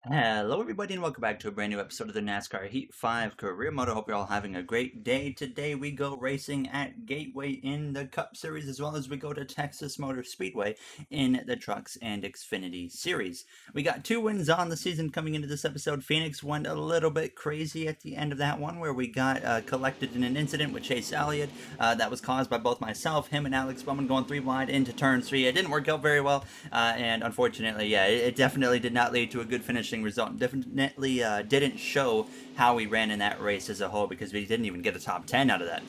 Hello, everybody, and welcome back to a brand new episode of the NASCAR Heat 5 Career Mode. I hope you're all having a great day. Today, we go racing at Gateway in the Cup Series, as well as we go to Texas Motor Speedway in the Trucks and Xfinity Series. We got two wins on the season coming into this episode. Phoenix went a little bit crazy at the end of that one, where we got collected in an incident with Chase Elliott. That was caused by both myself, him, and Alex Bowman going three wide into turn three. It didn't work out very well, and unfortunately, yeah, it definitely did not lead to a good finish result. Definitely didn't show how we ran in that race as a whole, because we didn't even get a top 10 out of that.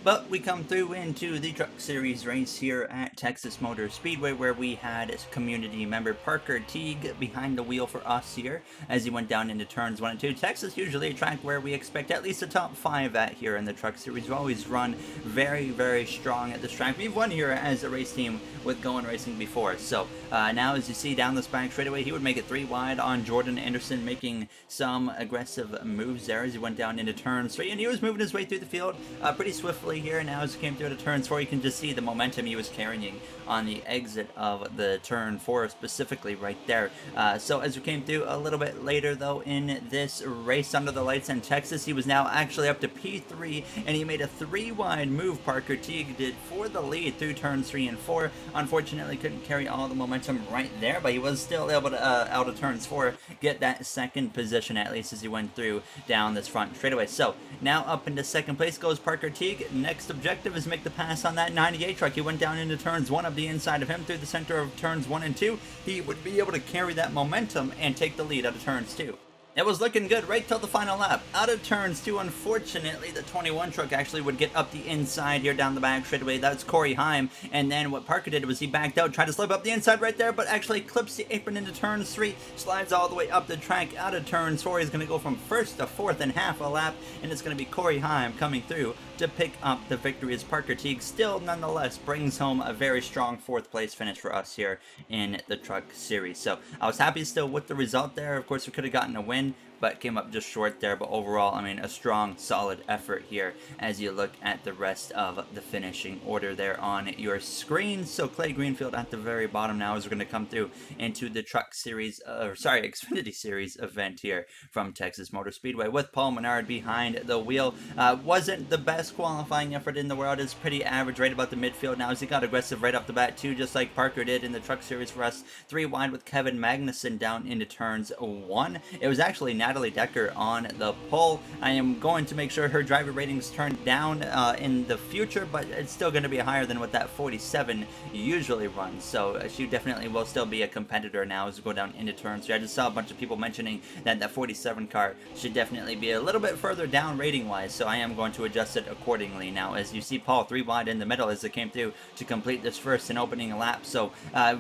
But we come through into the Truck Series race here at Texas Motor Speedway, where we had community member Parker Teague behind the wheel for us here as he went down into turns 1 and 2. Texas usually a track where we expect at least a top 5 at here in the Truck Series. We always run very, very strong at this track. We've won here as a race team with Going Racing before. So now, as you see down this back straightaway, he would make it 3 wide on Jordan Anderson, making some aggressive moves there as he went down into turns 3, and he was moving his way through the field pretty swiftly here. Now, as he came through to turns 4, you can just see the momentum he was carrying on the exit of the turn 4 specifically right there. So as we came through a little bit later, though, in this race under the lights in Texas, he was now actually up to P3, and he made a 3 wide move, Parker Teague did, for the lead through turns 3 and 4. Unfortunately, couldn't carry all the momentum right there, but he was still able to, out of turns 4, get that second position, at least as he went through down this front straightaway. So now up into second place goes Parker Teague. Next objective is make the pass on that 98 truck. He went down into turns 1 of the inside of him through the center of turns 1 and 2. He would be able to carry that momentum and take the lead out of turns 2. It was looking good right till the final lap. Out of turns 2, unfortunately, the 21 truck actually would get up the inside here down the back straightaway. That's Corey Heim. And then what Parker did was he backed out, tried to slip up the inside right there, but actually clips the apron into turns 3, slides all the way up the track. Out of turns 4, he's going to go from first to fourth in half a lap, and it's going to be Corey Heim coming through to pick up the victory, as Parker Teague still nonetheless brings home a very strong 4th place finish for us here in the Truck Series. So I was happy still with the result there. Of course, we could have gotten a win, but came up just short there. But overall, I mean, a strong, solid effort here as you look at the rest of the finishing order there on your screen. So Clay Greenfield at the very bottom now, as we're going to come through into the Truck Series, Xfinity Series event here from Texas Motor Speedway with Paul Menard behind the wheel. Wasn't the best qualifying effort in the world. It's pretty average, right about the midfield now, as he got aggressive right off the bat too, just like Parker did in the Truck Series for us. 3 wide with Kevin Magnuson down into turns 1. It was actually Natalie Decker on the pole. I am going to make sure her driver ratings turn down in the future, but it's still going to be higher than what that 47 usually runs. So she definitely will still be a competitor now as we go down into turns 3. I just saw a bunch of people mentioning that that 47 car should definitely be a little bit further down rating wise, so I am going to adjust it accordingly. Now, as you see Paul 3 wide in the middle as it came through to complete this first and opening lap. So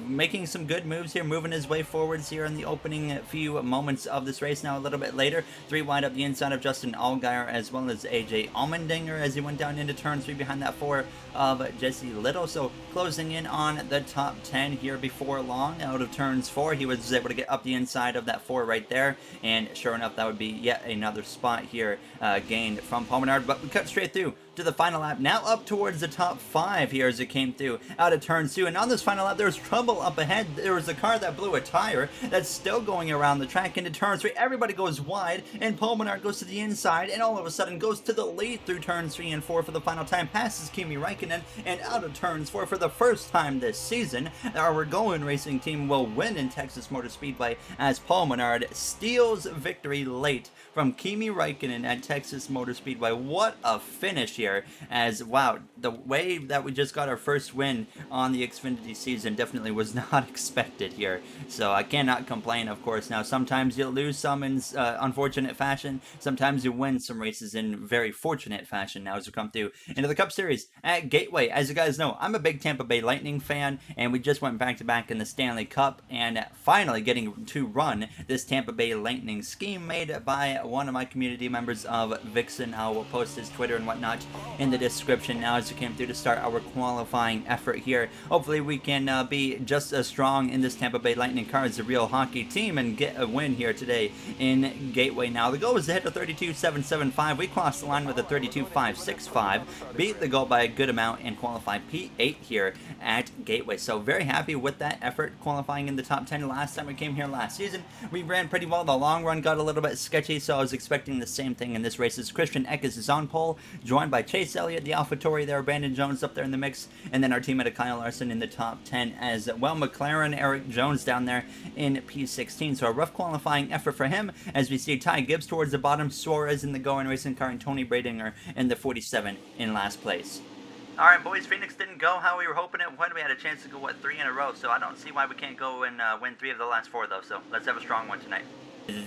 making some good moves here, moving his way forwards here in the opening few moments of this race. Now a little bit later, 3 wide up the inside of Justin Allgaier, as well as AJ Allmendinger as he went down into turn 3 behind that 4 of Jesse Little. So closing in on the top 10 here before long. Out of turns 4, he was able to get up the inside of that 4 right there, and sure enough, that would be yet another spot here gained from Paul Menard. But we cut straight through to the final lap, now up towards the top 5 here as it came through out of turn 2. And on this final lap, there was trouble up ahead. There was a car that blew a tire that's still going around the track into turn 3. Everybody goes wide, and Paul Menard goes to the inside, and all of a sudden goes to the lead through turns 3 and 4 for the final time, passes Kimi Räikkönen, and out of turns 4 for the first time this season, our Going Racing team will win in Texas Motor Speedway as Paul Menard steals victory late from Kimi Räikkönen at Texas Motor Speedway. What a finish here, as wow, the way that we just got our first win on the Xfinity season definitely was not expected here. So I cannot complain, of course. Now, sometimes you'll lose some in unfortunate fashion. Sometimes you win some races in very fortunate fashion. Now, as we come through into the Cup Series at Gateway, as you guys know, I'm a big Tampa Bay Lightning fan, and we just went back-to-back in the Stanley Cup, and finally getting to run this Tampa Bay Lightning scheme made by one of my community members of Vixen. I will post his Twitter and whatnot in the description. Now, as we came through to start our qualifying effort here. Hopefully we can be just as strong in this Tampa Bay Lightning car as a real hockey team and get a win here today in Gateway. Now the goal was to hit a 32.775. We crossed the line with a 32.565, beat the goal by a good amount, and qualified P8 here at Gateway. So very happy with that effort, qualifying in the top 10 last time we came here last season. We ran pretty well. The long run got a little bit sketchy, so I was expecting the same thing in this race. As Christian Eckes is on pole, joined by Chase Elliott, the AlphaTauri there, Brandon Jones up there in the mix, and then our teammate of Kyle Larson in the top 10 as well. McLaren, Eric Jones down there in P16. So a rough qualifying effort for him, as we see Ty Gibbs towards the bottom, Suarez in the Going Racing car, and Tony Bradinger in the 47 in last place. All right, boys, Phoenix didn't go how we were hoping it would. We had a chance to go, 3 in a row, so I don't see why we can't go and win 3 of the last 4, though. So let's have a strong one tonight.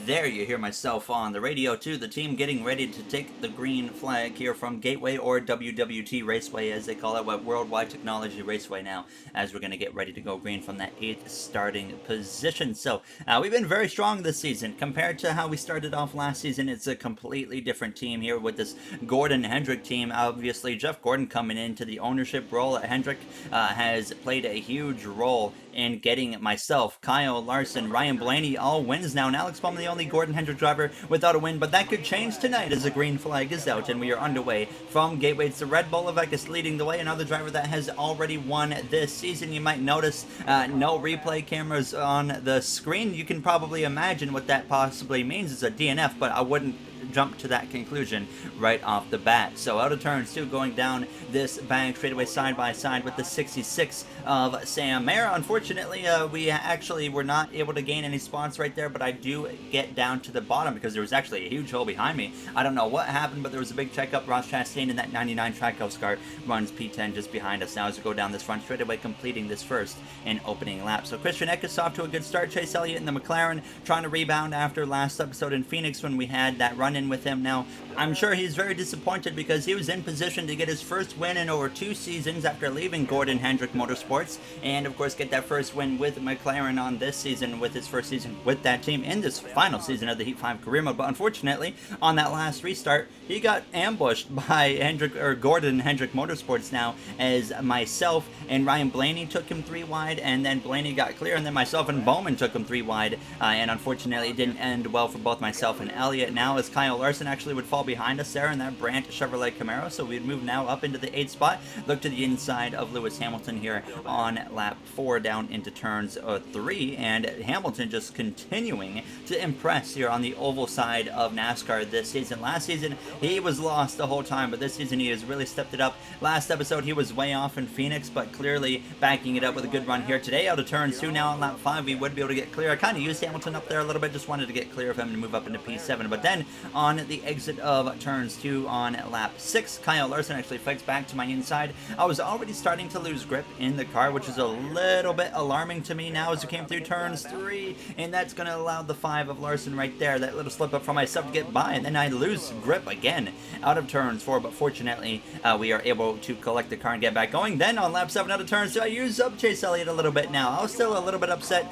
There you hear myself on the radio too, the team getting ready to take the green flag here from Gateway, or WWT Raceway as they call it, Worldwide Technology Raceway now, as we're going to get ready to go green from that 8th starting position. So we've been very strong this season compared to how we started off last season. It's a completely different team here with this Gordon Hendrick team. Obviously Jeff Gordon coming into the ownership role at Hendrick has played a huge role in getting myself, Kyle Larson, Ryan Blaney all wins now, and Alex Bowman the only Gordon Hendrick driver without a win, but that could change tonight as the green flag is out and we are underway from Gateway. It's the Red Bull of Eckes leading the way, another driver that has already won this season. You might notice no replay cameras on the screen. You can probably imagine what that possibly means. It's a DNF, but I wouldn't jump to that conclusion right off the bat. So out of turns 2, going down this bank straightaway side by side with the 66 of Sam Mayer. Unfortunately, we actually were not able to gain any spots right there, but I do get down to the bottom because there was actually a huge hole behind me. I don't know what happened, but there was a big checkup. Ross Chastain in that 99 Trackhouse car runs P10 just behind us now as we go down this front straightaway, completing this first and opening lap. So Christian Eckes off to a good start. Chase Elliott in the McLaren trying to rebound after last episode in Phoenix when we had that run in with him. Now I'm sure he's very disappointed because he was in position to get his first win in over 2 seasons after leaving Gordon Hendrick Motorsports, and of course get that first win with McLaren on this season, with his first season with that team in this final season of the Heat 5 career mode. But unfortunately on that last restart he got ambushed by Gordon Hendrick Motorsports now, as myself and Ryan Blaney took him 3 wide, and then Blaney got clear, and then myself and Bowman took him 3 wide, and unfortunately it didn't end well for both myself and Elliott. Now as Kyle Larson actually would fall behind us there in that Brandt Chevrolet Camaro, so we'd move now up into the 8th spot, look to the inside of Lewis Hamilton here on lap 4 down into turns 3, and Hamilton just continuing to impress here on the oval side of NASCAR this season. Last season he was lost the whole time, but this season he has really stepped it up. Last episode he was way off in Phoenix, but clearly backing it up with a good run here today. Out of turns 2 now on lap 5 we would be able to get clear. I kind of used Hamilton up there a little bit, just wanted to get clear of him to move up into P7, but then on the exit of turns 2 on lap 6, Kyle Larson actually fights back to my inside. I was already starting to lose grip in the car, which is a little bit alarming to me now as we came through turns 3, and that's going to allow the 5 of Larson right there, that little slip up for myself to get by, and then I lose grip again out of turns 4, but fortunately we are able to collect the car and get back going. Then on lap 7 out of turns 2, I used up Chase Elliott a little bit now. I was still a little bit upset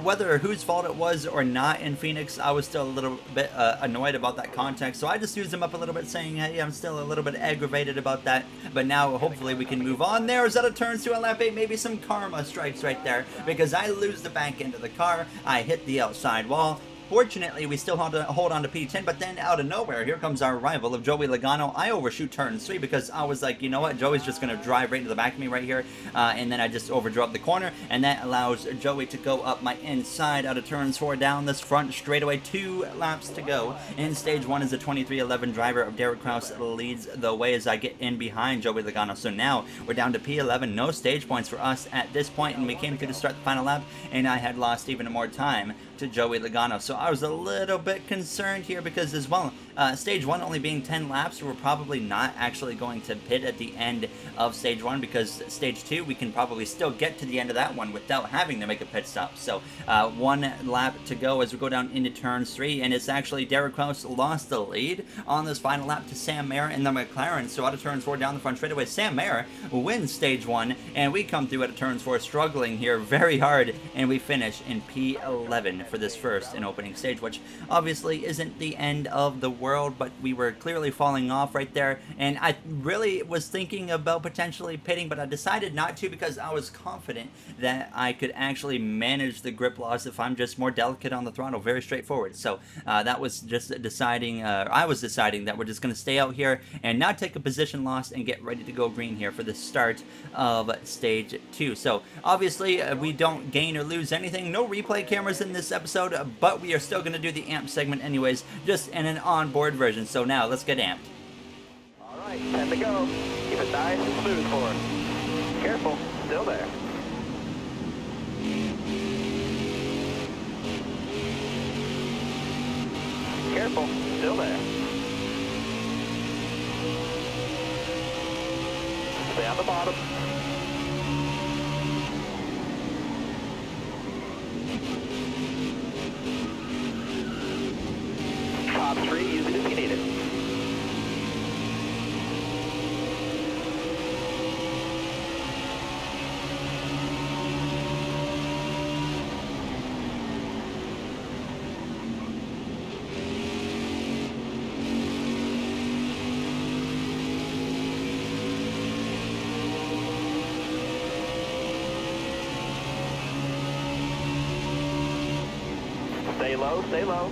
whether whose fault it was or not in Phoenix. I was still a little bit annoyed about that context, so I just used him up a little bit, saying, hey, I'm still a little bit aggravated about that, but now hopefully we can move on. There's out of turns 2 on lap 8, maybe some karma strikes right there, because I lose the back end of the car, I hit the outside wall. Fortunately, we still hold on to P10, but then out of nowhere, here comes our rival of Joey Logano. I overshoot turn 3 because I was like, you know what, Joey's just going to drive right into the back of me right here, and then I just overdrove the corner, and that allows Joey to go up my inside out of turns 4 down this front straightaway. 2 laps to go. In stage 1 is the 2311 driver of Derek Kraus leads the way as I get in behind Joey Logano. So now we're down to P11, no stage points for us at this point, and we came through to start the final lap, and I had lost even more time to Joey Logano. So I was a little bit concerned here because as well, stage 1 only being 10 laps, we're probably not actually going to pit at the end of stage 1, because stage 2 we can probably still get to the end of that one without having to make a pit stop. So 1 lap to go as we go down into turns 3, and it's actually Derek Kraus lost the lead on this final lap to Sam Mayer in the McLaren. So out of turns 4 down the front straightaway, Sam Mayer wins stage 1, and we come through out of turns 4 struggling here very hard, and we finish in P11, for this first and opening stage, which obviously isn't the end of the world, but we were clearly falling off right there. And I really was thinking about potentially pitting, but I decided not to because I was confident that I could actually manage the grip loss if I'm just more delicate on the throttle. Very straightforward. So that was just deciding, I was deciding that we're just going to stay out here and not take a position loss and get ready to go green here for the start of stage 2. So obviously we don't gain or lose anything. No replay cameras in this episode, but we are still going to do the amp segment anyways, just in an onboard version. So now let's get amped. All right, 10 to go. Keep it nice and smooth for us. Careful, still there. Careful, still there. Stay on the bottom. Top 3, use it if you need it. Stay low, stay low.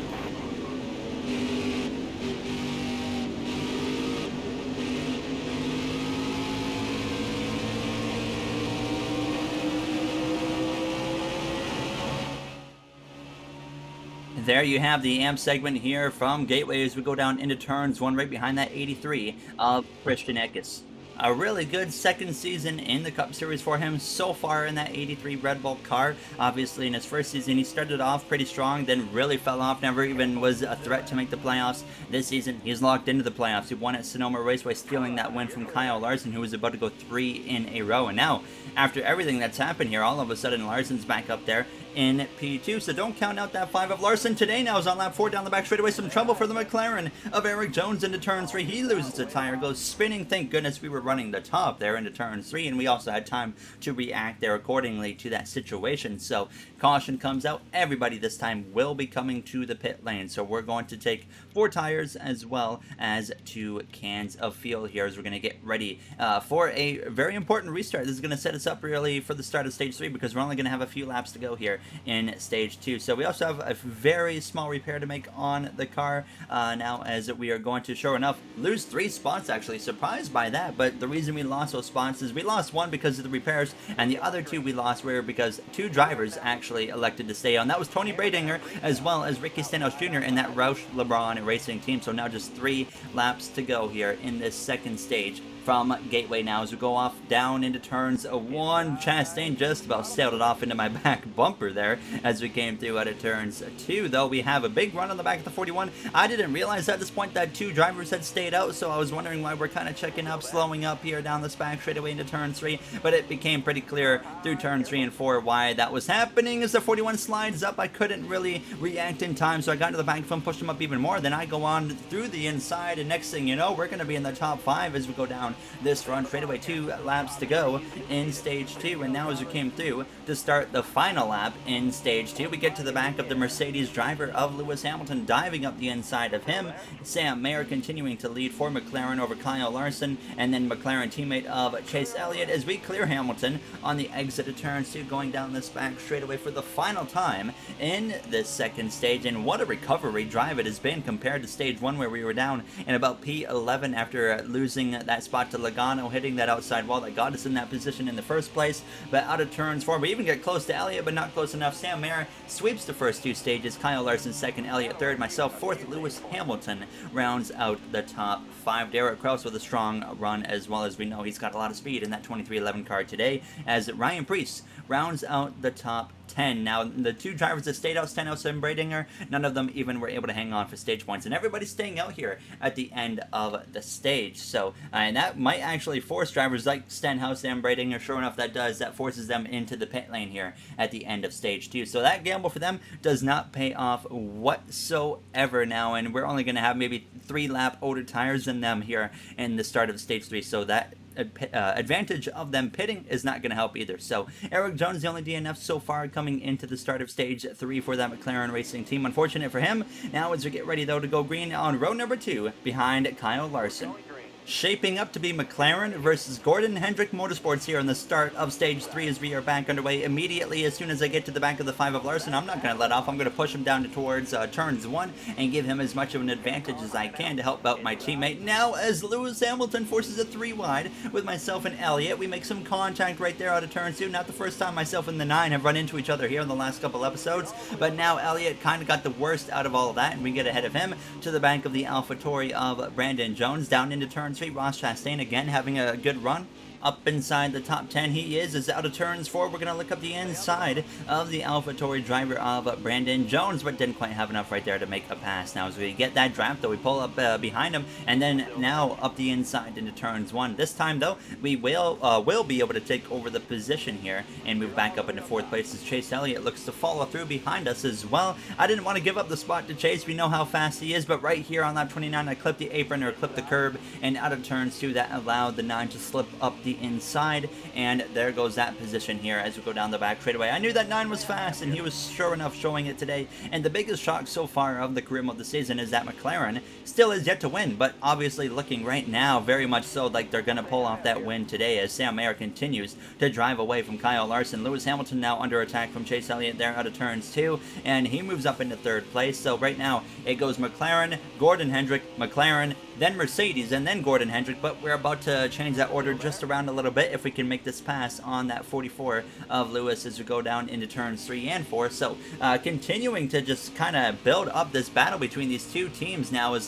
There you have the amp segment here from Gateway as we go down into turns 1 right behind that 83 of Christian Eckes. A really good second season in the Cup Series for him so far in that 83 Red Bull car. Obviously, in his first season, he started off pretty strong, then really fell off, never even was a threat to make the playoffs. This season, he's locked into the playoffs. He won at Sonoma Raceway, stealing that win from Kyle Larson, who was about to go 3 in a row. And now, after everything that's happened here, all of a sudden, Larson's back up there in P2, so don't count out that 5 of Larson. Today now is on lap 4 down the back straightaway. Some trouble for the McLaren of Eric Jones into turn 3. He loses a tire, goes spinning. Thank goodness we were running the top there into turn 3, and we also had time to react there accordingly to that situation. So caution comes out. Everybody this time will be coming to the pit lane, so we're going to take 4 tires as well as 2 cans of fuel here as we're going to get ready for a very important restart. This is going to set us up really for the start of stage 3 because we're only going to have a few laps to go here in stage 2. So we also have a very small repair to make on the car now, as we are going to, sure enough, lose 3 spots actually. Surprised by that, but the reason we lost those spots is we lost 1 because of the repairs, and the other 2 we lost were because 2 drivers actually elected to stay on. That was Tony Bradinger as well as Ricky Stenhouse Jr. in that Roush LeBron Racing team. So now just 3 laps to go here in this second stage from Gateway now as we go off down into turns 1. Chastain just about sailed it off into my back bumper there as we came through out of turns 2, though we have a big run on the back of the 41. I didn't realize at this point that 2 drivers had stayed out, so I was wondering why we're kind of checking up, slowing up here down this back straightaway into turn 3, but it became pretty clear through turn 3 and 4 why that was happening. As the 41 slides up, I couldn't really react in time, so I got into the back of him, pushed him up even more. Then I go on through the inside, and next thing you know, we're going to be in the top 5 as we go down this run straightaway. 2 laps to go in stage 2, and now as we came through to start the final lap in stage 2, we get to the back of the Mercedes driver of Lewis Hamilton, diving up the inside of him. Sam Mayer continuing to lead for McLaren over Kyle Larson, and then McLaren teammate of Chase Elliott as we clear Hamilton on the exit of turn 2, going down this back straightaway for the final time in this second stage. And what a recovery drive it has been compared to stage 1, where we were down in about P11 after losing that spot to Logano, hitting that outside wall that got us in that position in the first place. But out of turns 4, we even get close to Elliott, but not close enough. Sam Mayer sweeps the first 2 stages. Kyle Larson second, Elliott third, myself fourth. Lewis Hamilton rounds out the top 5. Derek Kraus with a strong run as well, as we know he's got a lot of speed in that 2311 car today, as Ryan Preece rounds out the top 10. Now, the 2 drivers that stayed out, Stenhouse and Bradinger, none of them even were able to hang on for stage points, and everybody's staying out here at the end of the stage. So, and that might actually force drivers like Stenhouse and Bradinger, sure enough, that forces them into the pit lane here at the end of stage 2. So that gamble for them does not pay off whatsoever now, and we're only going to have maybe 3 lap older tires than them here in the start of stage 3. So that advantage of them pitting is not going to help either. So Eric Jones, the only DNF so far coming into the start of stage 3 for that McLaren Racing team. Unfortunate for him. Now as we get ready though to go green on row number 2 behind Kyle Larson. Shaping up to be McLaren versus Gordon Hendrick Motorsports here on the start of stage 3 as we are back underway immediately. As soon as I get to the back of the 5 of Larson, I'm not going to let off. I'm going to push him down towards turns 1 and give him as much of an advantage as I can to help out my teammate. Now as Lewis Hamilton forces a 3 wide with myself and Elliott, we make some contact right there out of turn 2. Not the first time myself and the 9 have run into each other here in the last couple episodes, but now Elliott kind of got the worst out of all of that, and we get ahead of him to the back of the AlphaTauri of Brandon Jones. Down into turn 3, Ross Chastain again having a good run. Up inside the top 10 he is out of turns 4. We're going to look up the inside of the AlphaTauri driver of Brandon Jones, but didn't quite have enough right there to make a pass. Now as we get that draft though, we pull up behind him, and then now up the inside into turns 1. This time though, we will be able to take over the position here and move back up into 4th place as Chase Elliott looks to follow through behind us as well. I didn't want to give up the spot to Chase. We know how fast he is, but right here on lap 29, I clipped the apron or clipped the curb, and out of turns 2, that allowed the 9 to slip up the inside, and there goes that position here as we go down the back straightaway. I knew that 9 was fast, and he was sure enough showing it today. And the biggest shock so far of the career mode this season is that McLaren still is yet to win, but obviously looking right now very much so like they're going to pull off that win today as Sam Mayer continues to drive away from Kyle Larson. Lewis Hamilton now under attack from Chase Elliott there out of turns 2, and he moves up into 3rd place. So right now it goes McLaren, Gordon Hendrick, McLaren, then Mercedes, and then Gordon Hendrick, but we're about to change that order just around a little bit if we can make this pass on that 44 of Lewis as we go down into turns 3 and 4. So continuing to just kind of build up this battle between these two teams now, as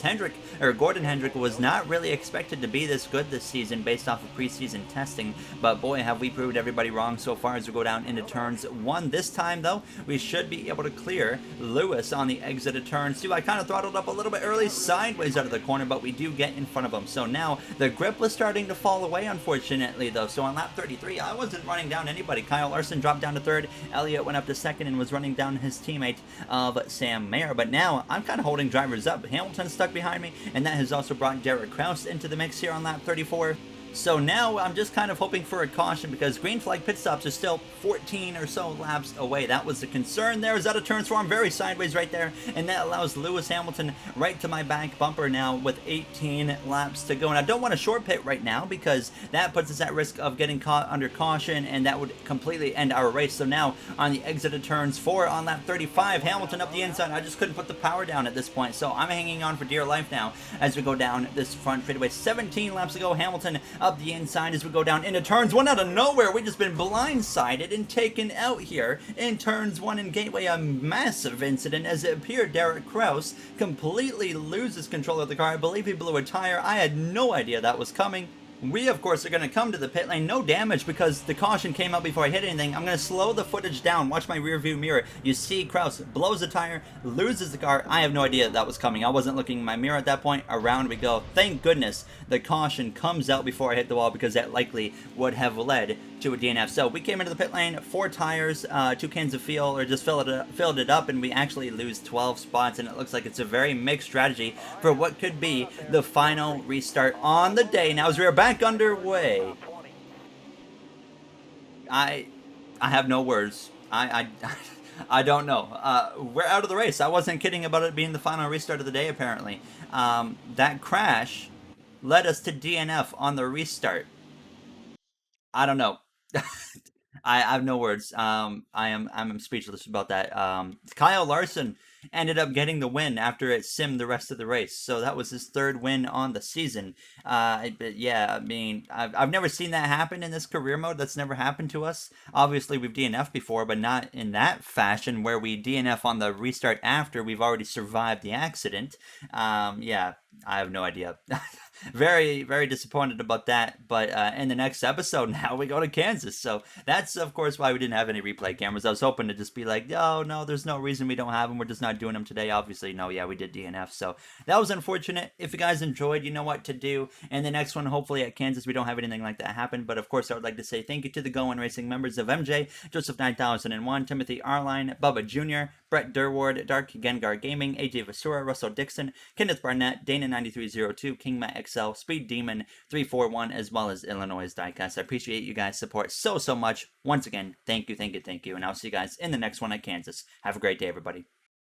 Gordon Hendrick was not really expected to be this good this season based off of preseason testing, but boy have we proved everybody wrong so far as we go down into turns 1. This time though, we should be able to clear Lewis on the exit of turns 2. I kind of throttled up a little bit early sideways out of the corner, but we do get in front of him. So now the grip was starting to fall away, unfortunately though. So on lap 33, I wasn't running down anybody. Kyle Larson dropped down to 3rd, Elliott went up to 2nd and was running down his teammate of Sam Mayer. But now I'm kind of holding drivers up. Hamilton stuck behind me, and that has also brought Derek Kraus into the mix here on lap 34. So now I'm just kind of hoping for a caution because green flag pit stops are still 14 or so laps away. That was the concern there. Is out of turns 4. I'm very sideways right there, and that allows Lewis Hamilton right to my back bumper now with 18 laps to go. And I don't want a short pit right now because that puts us at risk of getting caught under caution, and that would completely end our race. So now on the exit of turns 4 on lap 35, Hamilton up the inside. I just couldn't put the power down at this point, so I'm hanging on for dear life now as we go down this front straightaway. 17 laps to go. Hamilton up the inside as we go down into turns 1 out of nowhere. We just been blindsided and taken out here in turns 1 and Gateway. A massive incident as it appeared Derek Kraus completely loses control of the car. I believe he blew a tire. I had no idea that was coming. We, of course, are going to come to the pit lane. No damage because the caution came out before I hit anything. I'm going to slow the footage down. Watch my rear view mirror. You see Kraus blows a tire, loses the car. I have no idea that was coming. I wasn't looking in my mirror at that point. Around we go. Thank goodness the caution comes out before I hit the wall because that likely would have led to a DNF. So we came into the pit lane, 4 tires, 2 cans of fuel, or just filled it up, and we actually lose 12 spots, and it looks like it's a very mixed strategy for what could be the final restart on the day. Now as we are back underway, I have no words. I don't know. We're out of the race. I wasn't kidding about it being the final restart of the day, apparently. That crash led us to DNF on the restart. I don't know. I have no words. I'm speechless about that. Kyle Larson ended up getting the win after it simmed the rest of the race. So that was his 3rd win on the season. But yeah, I mean, I've never seen that happen in this career mode. That's never happened to us. Obviously, we've DNF'd before, but not in that fashion where we DNF on the restart after we've already survived the accident. Yeah, I have no idea. Very, very disappointed about that. But in the next episode, now we go to Kansas. So that's, of course, why we didn't have any replay cameras. I was hoping to just be like, oh, no, there's no reason we don't have them. We're just not doing them today. Obviously, no, yeah, we did DNF. So that was unfortunate. If you guys enjoyed, you know what to do. And the next one, hopefully at Kansas, we don't have anything like that happen. But of course, I would like to say thank you to the Go and Racing members of MJ, Joseph 9001, Timothy Arline, Bubba Jr., Brett Durward, Dark Gengar Gaming, AJ Vasura, Russell Dixon, Kenneth Barnett, Dana9302, King Matt Excel, Speed Demon 341, as well as Illinois Diecast. I appreciate you guys' support so much. Once again, thank you, and I'll see you guys in the next one at Kansas. Have a great day, everybody.